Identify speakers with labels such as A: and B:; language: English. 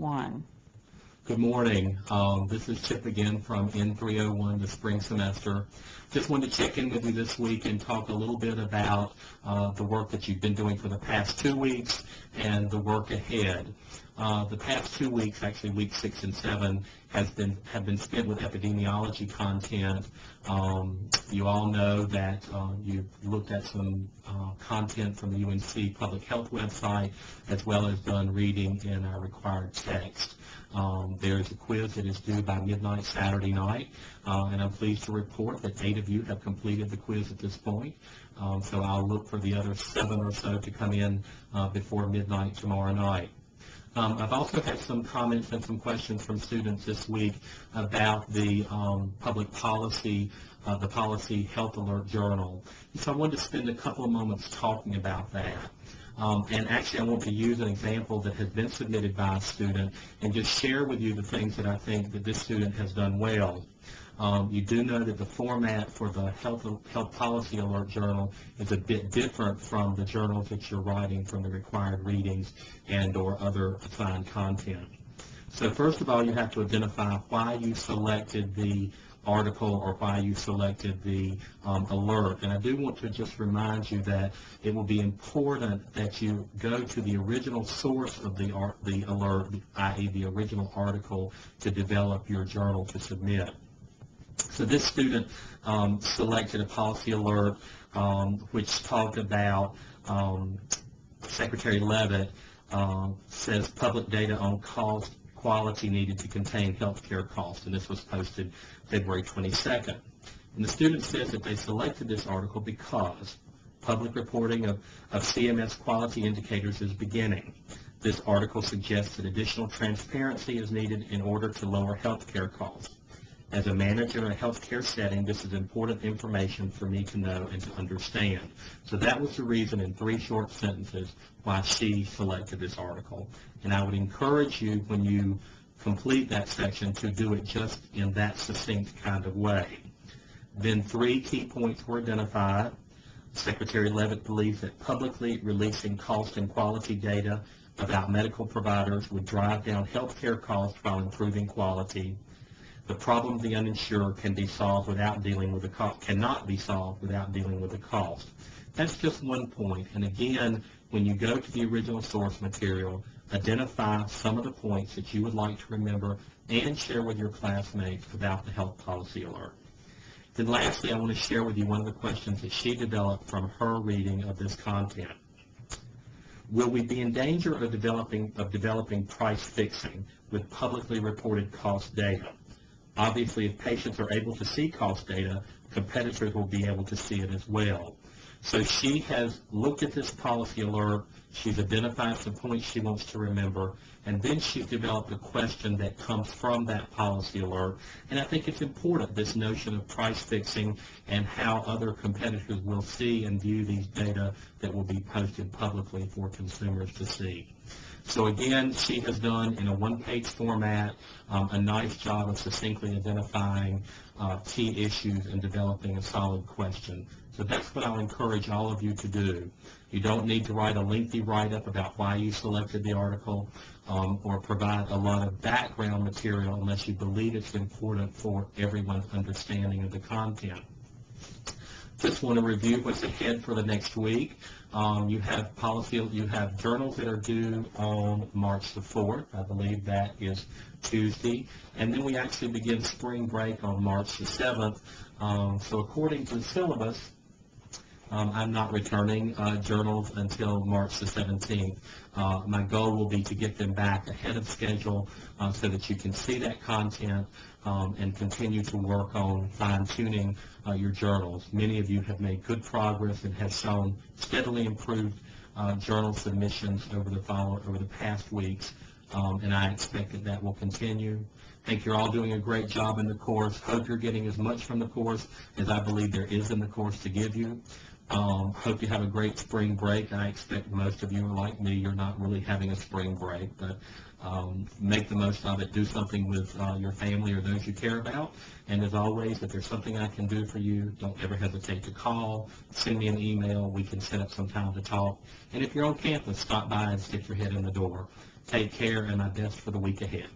A: N301.
B: Good morning. This is Chip again from N301, the spring semester. Just wanted to check in with you this week and talk a little bit about the work that you've been doing for the past 2 weeks and the work ahead. The past 2 weeks, actually weeks 6 and 7, have been spent with epidemiology content. You all know that you've looked at some content from the UNC Public Health website, as well as done reading in our required text. There is a quiz that is due by midnight Saturday night, and I'm pleased to report that 8 of you have completed the quiz at this point. So I'll look for the other 7 or so to come in before midnight tomorrow night. I've also had some comments and some questions from students this week about the public policy, the Policy Health Alert Journal. So I wanted to spend a couple of moments talking about that. And actually I want to use an example that has been submitted by a student and just share with you the things that I think that this student has done well. You do know that the format for the Health Policy Alert Journal is a bit different from the journals that you're writing from the required readings and or other assigned content. So first of all, you have to identify why you selected the article or why you selected the alert. And I do want to just remind you that it will be important that you go to the original source of the alert, i.e. the original article, to develop your journal to submit. So this student selected a policy alert which talked about Secretary Leavitt says public data on cost quality needed to contain healthcare costs, and this was posted February 22nd. And the student says that they selected this article because public reporting of CMS quality indicators is beginning. This article suggests that additional transparency is needed in order to lower healthcare costs. As a manager in a healthcare setting, this is important information for me to know and to understand. So that was the reason in 3 short sentences why she selected this article. And I would encourage you, when you complete that section, to do it just in that succinct kind of way. Then 3 key points were identified. Secretary Leavitt believes that publicly releasing cost and quality data about medical providers would drive down healthcare costs while improving quality. The problem of the uninsured can be solved without dealing with the cost, cannot be solved without dealing with the cost. That's just one point. And again, when you go to the original source material, identify some of the points that you would like to remember and share with your classmates about the health policy alert. Then lastly, I want to share with you one of the questions that she developed from her reading of this content. Will we be in danger of developing price fixing with publicly reported cost data? Obviously, if patients are able to see cost data, competitors will be able to see it as well. So she has looked at this policy alert, she's identified some points she wants to remember, and then she's developed a question that comes from that policy alert. And I think it's important, this notion of price fixing and how other competitors will see and view these data that will be posted publicly for consumers to see. So again, she has done, in a one-page format, a nice job of succinctly identifying key issues and developing a solid question. So that's what I'll encourage all of you to do. You don't need to write a lengthy write-up about why you selected the article or provide a lot of background material unless you believe it's important for everyone's understanding of the content. Just want to review what's ahead for the next week. You have journals that are due on March the 4th. I believe that is Tuesday. And then we actually begin spring break on March the 7th. So according to the syllabus, I'm not returning journals until March the 17th. My goal will be to get them back ahead of schedule so that you can see that content and continue to work on fine-tuning your journals. Many of you have made good progress and have shown steadily improved journal submissions over the past weeks, and I expect that will continue. I think you're all doing a great job in the course. Hope you're getting as much from the course as I believe there is in the course to give you. Hope you have a great spring break. I expect most of you are like me. You're not really having a spring break, but make the most of it. Do something with your family or those you care about. And as always, if there's something I can do for you, don't ever hesitate to call, send me an email. We can set up some time to talk. And if you're on campus, stop by and stick your head in the door. Take care, and my best for the week ahead.